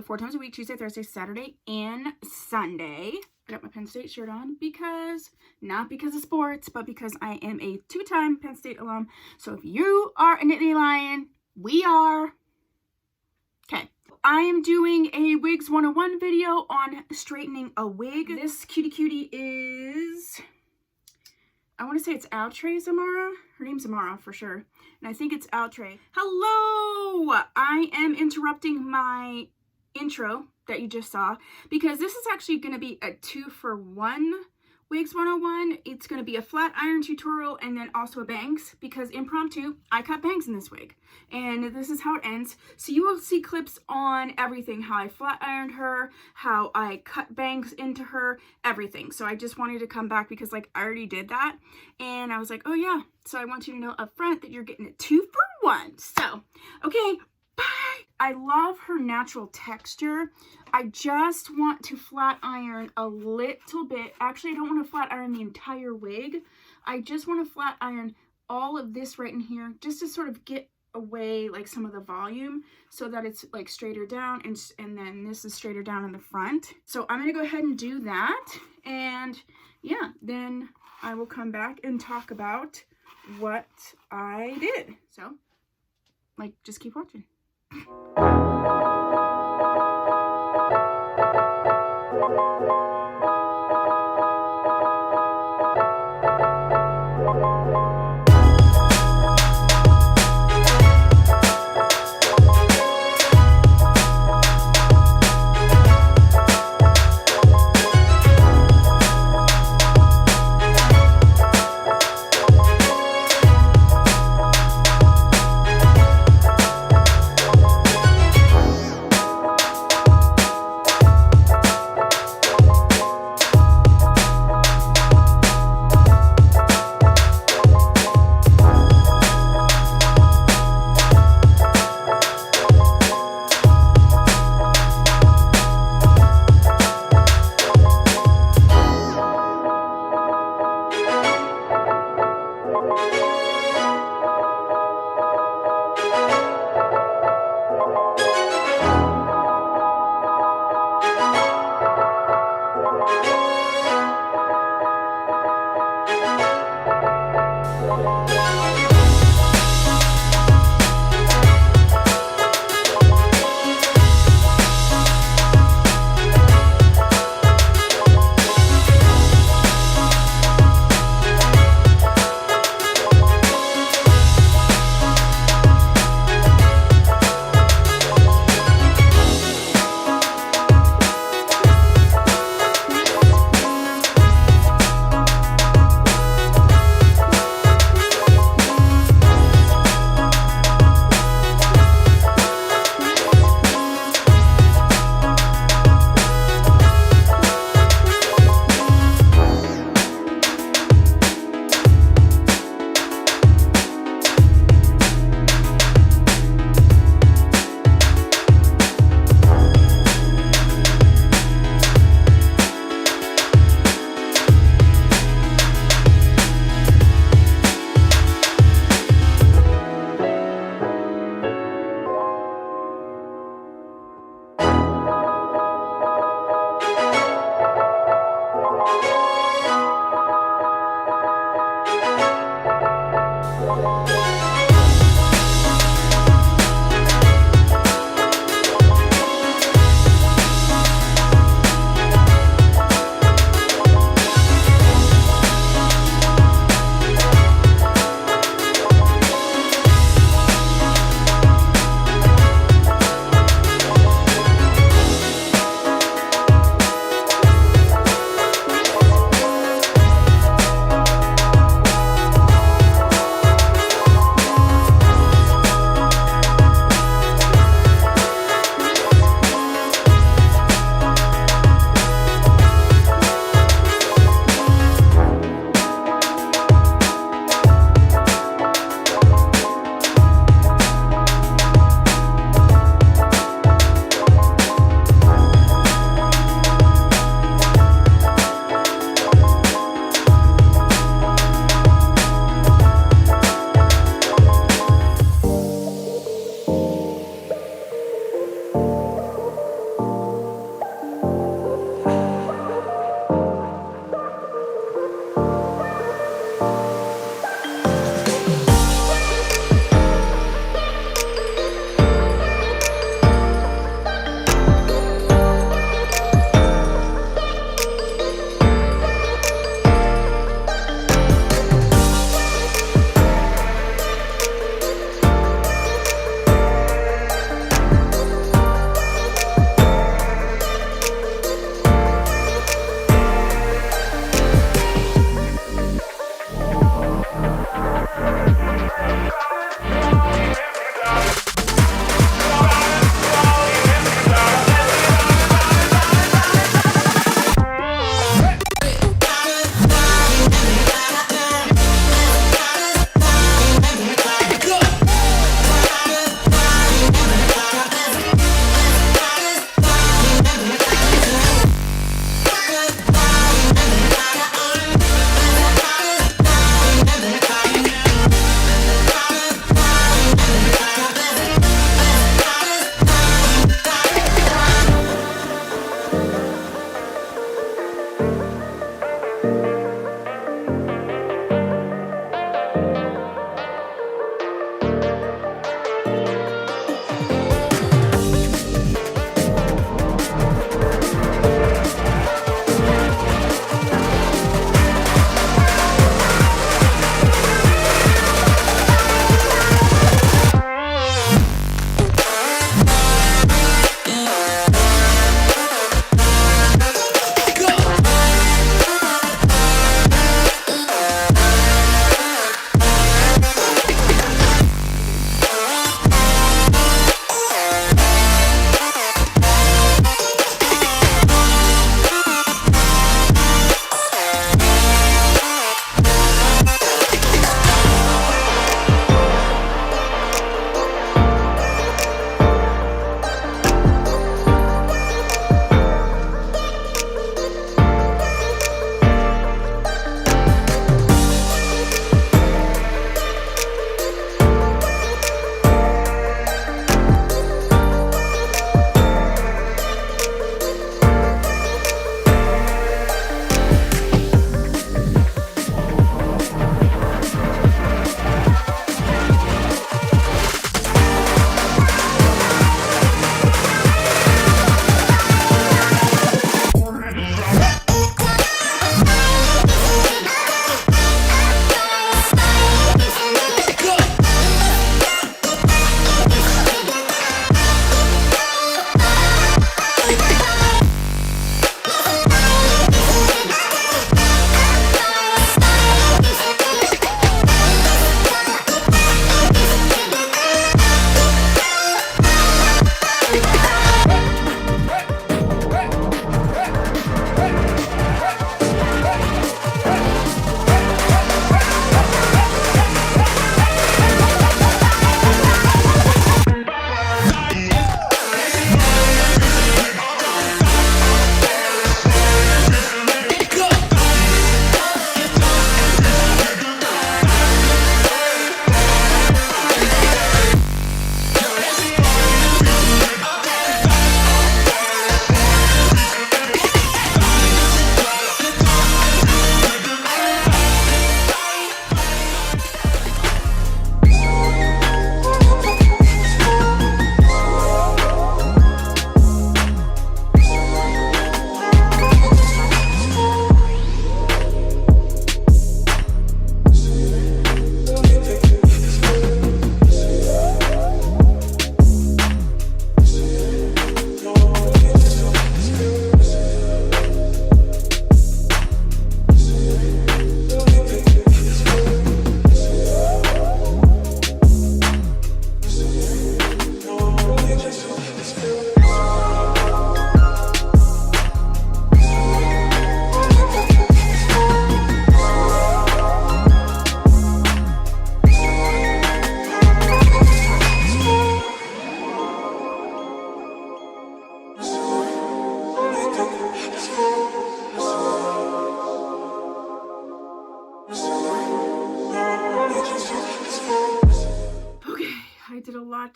4 times a week, Tuesday, Thursday, Saturday, and Sunday. I got my Penn State shirt on because, not because of sports, but because I am a 2-time Penn State alum. So if you are a Nittany Lion, we are. Okay. I am doing a Wigs 101 video on straightening a wig. This cutie is, I want to say it's Outre Zamara. Her name's Zamara for sure. And I think it's Outre. Hello! I am interrupting my intro that you just saw because this is actually going to be a 2-for-1 Wigs 101. It's going to be a flat iron tutorial and then also a bangs because impromptu, I cut bangs in this wig. And this is how it ends. So you will see clips on everything, how I flat ironed her, how I cut bangs into her, everything. So I just wanted to come back because like I already did that. And I was like, oh yeah. So I want you to know up front that you're getting a 2-for-1. So, okay, bye. I love her natural texture. I just want to flat iron a little bit. Actually, I don't want to flat iron the entire wig. I just want to flat iron all of this right in here just to sort of get away like some of the volume so that it's like straighter down and then this is straighter down in the front. So I'm going to go ahead and do that. And yeah, then I will come back and talk about what I did. So like, just keep watching.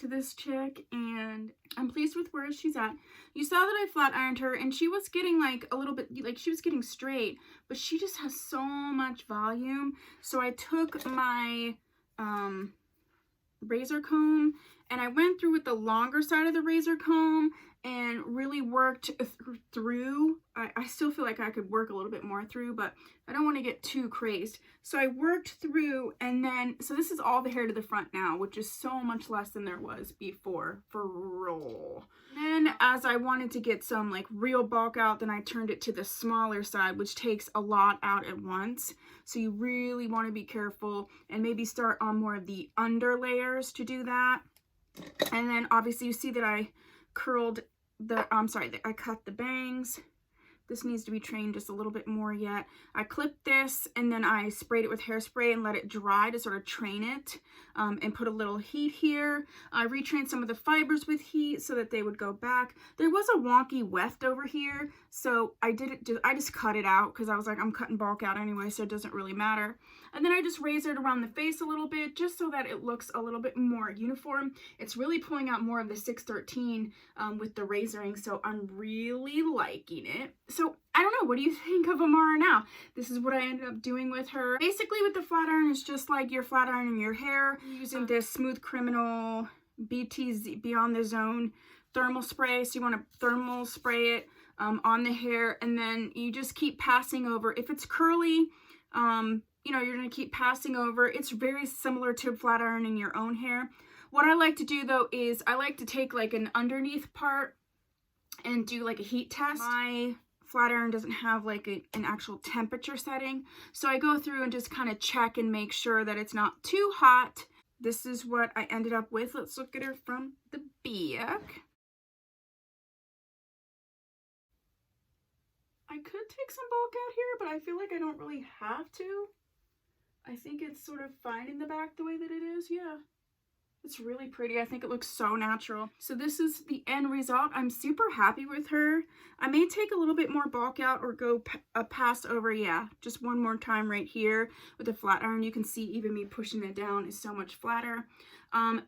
to this chick, and I'm pleased with where she's at. You saw that I flat ironed her, and she was getting like a little bit, like she was getting straight, but she just has so much volume. So I took my razor comb and I went through with the longer side of the razor comb and really worked through. I still feel like I could work a little bit more through, but I don't want to get too crazed. So I worked through, and then, so this is all the hair to the front now, which is so much less than there was before, for real. Then as I wanted to get some like real bulk out, then I turned it to the smaller side, which takes a lot out at once. So you really want to be careful and maybe start on more of the under layers to do that. And then obviously you see that I curled the, I cut the bangs. This needs to be trained just a little bit more yet. I clipped this and then I sprayed it with hairspray and let it dry to sort of train it, and put a little heat here. I retrained some of the fibers with heat so that they would go back. There was a wonky weft over here, so I just cut it out because I was like, I'm cutting bulk out anyway, so it doesn't really matter. And then I just razored around the face a little bit just so that it looks a little bit more uniform. It's really pulling out more of the 613 with the razoring, so I'm really liking it. So I don't know, what do you think of Amara now? This is what I ended up doing with her. Basically with the flat iron, it's just like you're flat ironing your hair using this Smooth Criminal BTZ Beyond the Zone thermal spray. So you want to thermal spray it on the hair, and then you just keep passing over. If it's curly, you know, you're going to keep passing over. It's very similar to flat ironing your own hair. What I like to do though is I like to take like an underneath part and do like a heat test. My flat iron doesn't have like an actual temperature setting, so I go through and just kind of check and make sure that it's not too hot. This is what I ended up with. Let's look at her from the back. I could take some bulk out here, but I feel like I don't really have to. I think it's sort of fine in the back the way that it is. Yeah, it's really pretty. I think it looks so natural. So this is the end result. I'm super happy with her. I may take a little bit more bulk out or go pass over. Yeah, just one more time right here with a flat iron. You can see even me pushing it down is so much flatter.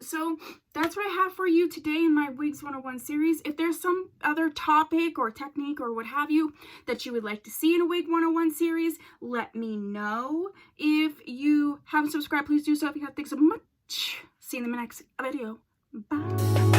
So that's what I have for you today in my Wigs 101 series. If there's some other topic or technique or what have you that you would like to see in a Wig 101 series, let me know. If you haven't subscribed, please do so. If you have, thanks so much. See you in the next video. Bye.